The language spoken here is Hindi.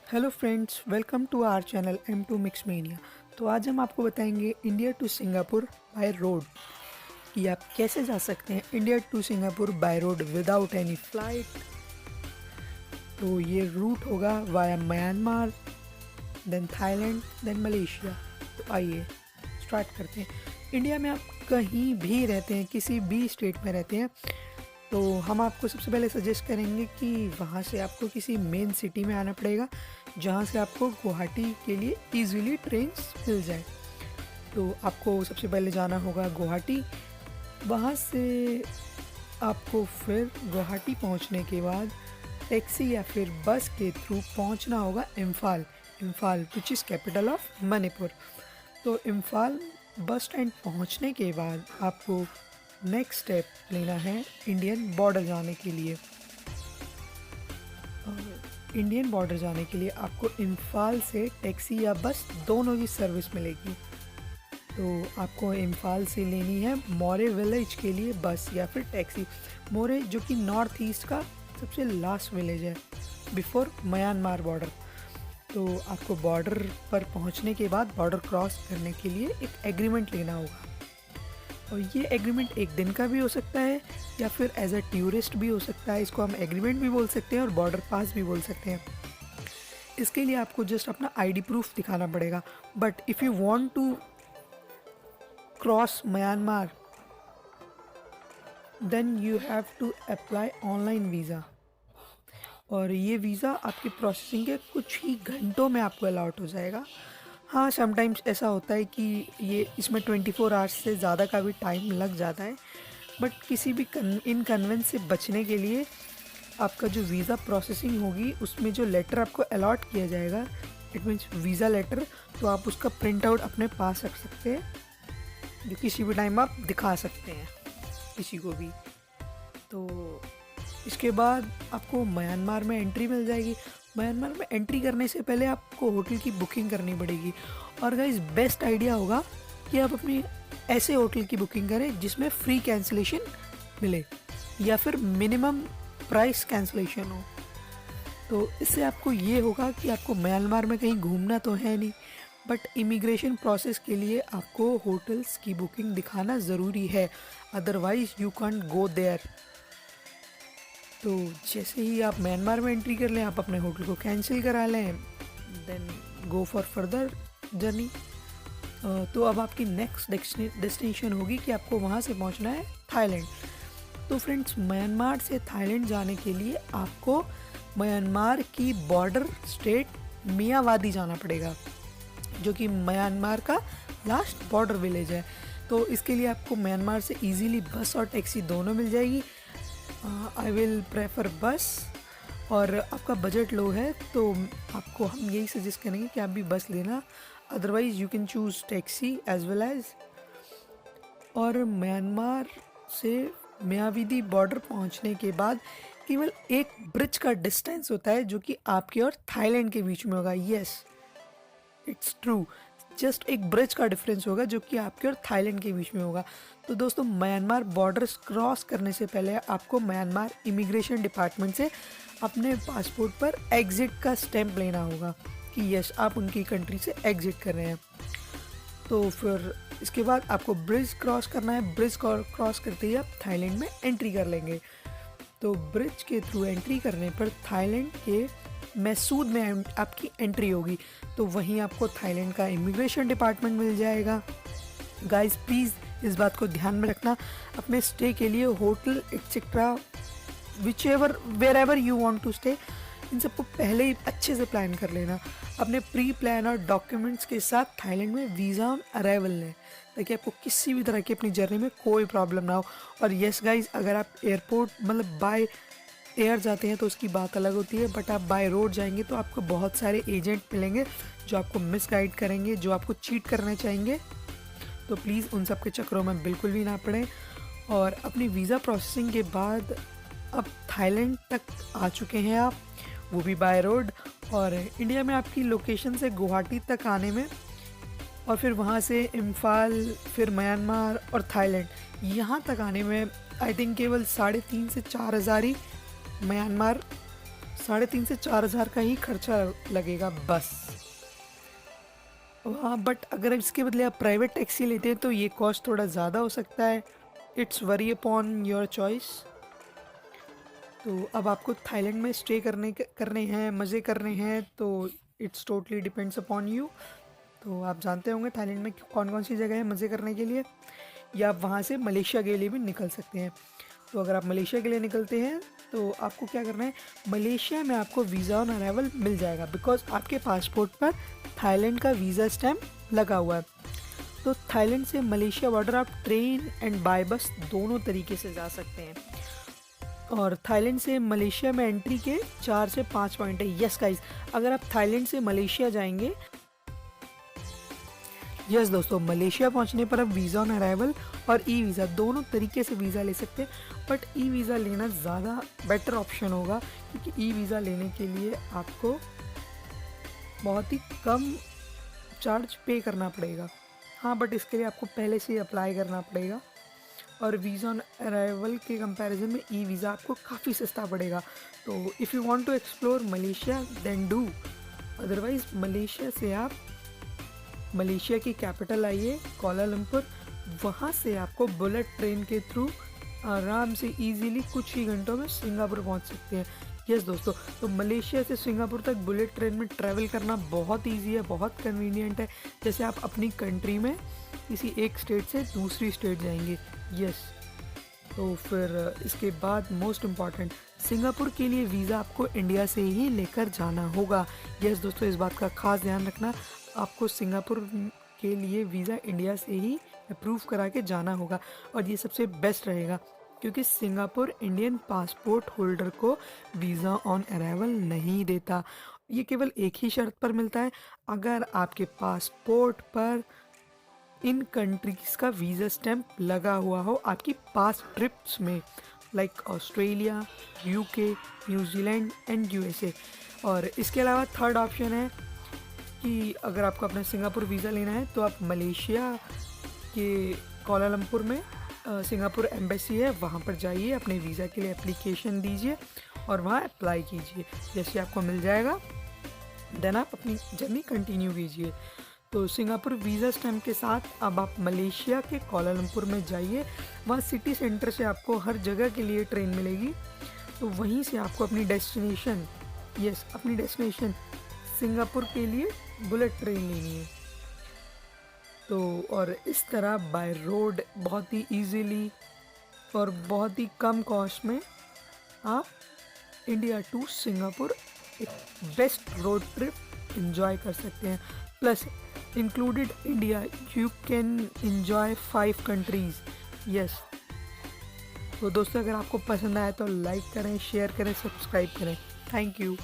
Hello friends, welcome to our channel M2 mix media. तो आज हम आपको बताएंगे India to Singapore by road कि आप कैसे जा सकते हैं India to Singapore by road without any flight. तो ये रूट होगा via Myanmar, then Thailand, then Malaysia. तो आइए स्टार्ट करते हैं। इंडिया में आप कहीं भी रहते हैं, किसी भी स्टेट में रहते हैं, तो हम आपको सबसे पहले सजेस्ट करेंगे कि वहाँ से आपको किसी मेन सिटी में आना पड़ेगा जहाँ से आपको गुवाहाटी के लिए इजीली ट्रेन्स मिल जाए। तो आपको सबसे पहले जाना होगा गुवाहाटी। वहाँ से आपको फिर गुवाहाटी पहुँचने के बाद टैक्सी या फिर बस के थ्रू पहुँचना होगा Imphal which is capital of Manipur. तो इम्फाल बस स्टैंड पहुँचने के बाद आपको नेक्स्ट स्टेप लेना है इंडियन बॉर्डर जाने के लिए। इंडियन बॉर्डर जाने के लिए आपको इम्फाल से टैक्सी या बस दोनों की सर्विस मिलेगी। तो आपको इम्फाल से लेनी है मोरे विलेज के लिए बस या फिर टैक्सी। मोरे जो कि नॉर्थ ईस्ट का सबसे लास्ट विलेज है बिफोर म्यांमार बॉर्डर। तो आपको बॉर्डर पर पहुंचने के बाद बॉर्डर क्रॉस करने के लिए एक एग्रीमेंट लेना होगा, और ये एग्रीमेंट एक दिन का भी हो सकता है या फिर एज अ टूरिस्ट भी हो सकता है। इसको हम एग्रीमेंट भी बोल सकते हैं और बॉर्डर पास भी बोल सकते हैं। इसके लिए आपको जस्ट अपना आईडी प्रूफ दिखाना पड़ेगा। But if you want to cross Myanmar then you have to apply online visa, और ये वीज़ा आपकी प्रोसेसिंग के कुछ ही घंटों में आपको अलाउट हो जाएगा। हाँ, समटाइम्स ऐसा होता है कि ये इसमें 24 आवर्स से ज़्यादा का भी टाइम लग जाता है, बट किसी भी इनकन्वेंस से बचने के लिए आपका जो वीज़ा प्रोसेसिंग होगी उसमें जो लेटर आपको अलॉट किया जाएगा, इट मीन्स वीज़ा लेटर, तो आप उसका प्रिंट आउट अपने पास रख सकते हैं, जो किसी भी टाइम आप दिखा सकते हैं किसी को भी। तो इसके बाद आपको म्यांमार में एंट्री मिल जाएगी। म्यांमार में एंट्री करने से पहले आपको होटल की बुकिंग करनी पड़ेगी, और गाइस बेस्ट आइडिया होगा कि आप अपनी ऐसे होटल की बुकिंग करें जिसमें फ्री कैंसिलेशन मिले या फिर मिनिमम प्राइस कैंसिलेशन हो। तो इससे आपको ये होगा कि आपको म्यांमार में कहीं घूमना तो है नहीं, बट इमिग्रेशन प्रोसेस के लिए आपको होटल्स की बुकिंग दिखाना ज़रूरी है, otherwise you can't go there. तो जैसे ही आप म्यांमार में एंट्री कर लें, आप अपने होटल को कैंसिल करा लें, then go for further journey. तो अब आपकी नेक्स्ट डेस्टिनेशन होगी कि आपको वहाँ से पहुँचना है थाईलैंड। तो फ्रेंड्स, म्यांमार से थाईलैंड जाने के लिए आपको म्यांमार की बॉर्डर स्टेट मियावादी जाना पड़ेगा, जो कि म्यांमार का लास्ट बॉर्डर विलेज है। तो इसके लिए आपको म्यांमार से इजीली बस और टैक्सी दोनों मिल जाएगी। आई विल प्रेफर बस, और आपका बजट लो है तो आपको हम यही सजेस्ट करेंगे कि आप भी बस लेना, otherwise you can choose taxi as well as. और म्यांमार से मियावादी बॉर्डर पहुंचने के बाद केवल एक ब्रिज का डिस्टेंस होता है जो कि आपके और थाईलैंड के बीच में होगा। यस, इट्स ट्रू, जस्ट एक ब्रिज का डिफरेंस होगा जो कि आपके और थाईलैंड के बीच में होगा। तो दोस्तों, म्यांमार बॉर्डर्स क्रॉस करने से पहले आपको म्यांमार इमिग्रेशन डिपार्टमेंट से अपने पासपोर्ट पर एग्ज़िट का स्टैंप लेना होगा कि यस, आप उनकी कंट्री से एग्ज़िट कर रहे हैं। तो फिर इसके बाद आपको ब्रिज क्रॉस करना है। ब्रिज क्रॉस करते ही आप थाईलैंड में एंट्री कर लेंगे। तो ब्रिज के थ्रू एंट्री करने पर थाईलैंड के मैसूद में आपकी एंट्री होगी, तो वहीं आपको थाईलैंड का इमिग्रेशन डिपार्टमेंट मिल जाएगा। गाइस, प्लीज़ इस बात को ध्यान में रखना, अपने स्टे के लिए hotel etcetera wherever you want to stay, इन सबको पहले ही अच्छे से प्लान कर लेना। अपने प्री प्लान और डॉक्यूमेंट्स के साथ थाईलैंड में वीज़ा ऑन अराइवल लें, ताकि आपको किसी भी तरह की अपनी जर्नी में कोई प्रॉब्लम ना हो। और यस गाइस, अगर आप एयरपोर्ट मतलब बाय एयर जाते हैं तो उसकी बात अलग होती है, बट आप बाय रोड जाएंगे तो आपको बहुत सारे एजेंट मिलेंगे जो आपको मिसगाइड करेंगे, जो आपको चीट करना चाहेंगे। तो प्लीज़ उन सब के चक्करों में बिल्कुल भी ना पड़ें। और अपनी वीज़ा प्रोसेसिंग के बाद अब थाईलैंड तक आ चुके हैं आप, वो भी बाय रोड। और इंडिया में आपकी लोकेशन से गुवाहाटी तक आने में, और फिर वहाँ से इम्फाल, फिर म्यांमार और थाईलैंड, यहाँ तक आने में आई थिंक केवल 3,500 से 4,000 ही म्यांमार 3,500 से 4,000 का ही खर्चा लगेगा बस। हाँ, बट अगर इसके बदले आप प्राइवेट टैक्सी लेते हैं तो ये कॉस्ट थोड़ा ज़्यादा हो सकता है। It's worry upon your choice. तो अब आपको थाईलैंड में स्टे करने हैं, मज़े करने हैं, तो it's totally depends upon you. तो आप जानते होंगे थाईलैंड में कौन कौन सी जगह है मज़े करने के लिए, या आप वहाँ से मलेशिया के लिए भी निकल सकते हैं। तो अगर आप मलेशिया के लिए निकलते हैं तो आपको क्या करना है, मलेशिया में आपको वीज़ा ऑन अराइवल मिल जाएगा, बिकॉज आपके पासपोर्ट पर थाईलैंड का वीज़ा स्टैम्प लगा हुआ है। तो थाईलैंड से मलेशिया बॉर्डर आप ट्रेन एंड बाय बस दोनों तरीके से जा सकते हैं। और थाईलैंड से मलेशिया में एंट्री के 4 से 5 पॉइंट है। यस गाइस, अगर आप थाईलैंड से मलेशिया जाएंगे, यस दोस्तों, मलेशिया पहुंचने पर आप वीज़ा ऑन अराइवल और ई वीज़ा दोनों तरीके से वीज़ा ले सकते हैं, बट ई वीज़ा लेना ज़्यादा बेटर ऑप्शन होगा, क्योंकि ई वीज़ा लेने के लिए आपको बहुत ही कम चार्ज पे करना पड़ेगा। हाँ, बट इसके लिए आपको पहले से ही अप्लाई करना पड़ेगा, और वीज़ा ऑन अराइवल के कंपैरिजन में ई वीज़ा आपको काफ़ी सस्ता पड़ेगा। तो if you want to explore Malaysia then do, otherwise Malaysia से आप मलेशिया की कैपिटल आइए कोलालमपुर, वहाँ से आपको बुलेट ट्रेन के थ्रू आराम से इजीली कुछ ही घंटों में सिंगापुर पहुँच सकते हैं। यस दोस्तों, तो मलेशिया से सिंगापुर तक बुलेट ट्रेन में ट्रैवल करना बहुत इजी है, बहुत कन्वीनियंट है, जैसे आप अपनी कंट्री में किसी एक स्टेट से दूसरी स्टेट जाएंगे। यस, तो फिर इसके बाद मोस्ट इम्पॉर्टेंट, सिंगापुर के लिए वीज़ा आपको इंडिया से ही लेकर जाना होगा। यस दोस्तों, इस बात का खास ध्यान रखना, आपको सिंगापुर के लिए वीज़ा इंडिया से ही अप्रूव करा के जाना होगा, और ये सबसे बेस्ट रहेगा, क्योंकि सिंगापुर इंडियन पासपोर्ट होल्डर को वीज़ा ऑन अराइवल नहीं देता। ये केवल एक ही शर्त पर मिलता है, अगर आपके पासपोर्ट पर इन कंट्रीज़ का वीज़ा स्टैम्प लगा हुआ हो आपकी पास्ट ट्रिप्स में, like Australia, UK, New Zealand and USA. और इसके अलावा थर्ड ऑप्शन है कि अगर आपको अपना सिंगापुर वीज़ा लेना है तो आप मलेशिया के कोलालमपुर में सिंगापुर एम्बेसी है, वहाँ पर जाइए, अपने वीज़ा के लिए एप्लीकेशन दीजिए और वहाँ अप्लाई कीजिए। जैसे आपको मिल जाएगा देन आप अपनी जर्नी कंटिन्यू कीजिए। तो सिंगापुर वीज़ा स्टैम्प के साथ अब आप मलेशिया के कोलालमपुर में जाइए, वहाँ सिटी सेंटर से आपको हर जगह के लिए ट्रेन मिलेगी, तो वहीं से आपको अपनी डेस्टिनेशन, यस अपनी डेस्टिनेशन सिंगापुर के लिए बुलेट ट्रेन लेनी है। तो और इस तरह बाय रोड बहुत ही इजीली और बहुत ही कम कॉस्ट में आप इंडिया टू सिंगापुर एक बेस्ट रोड ट्रिप एंजॉय कर सकते हैं। Plus included India you can enjoy 5 countries. Yes, तो दोस्तों, अगर आपको पसंद आया तो लाइक करें, शेयर करें, सब्सक्राइब करें। Thank you.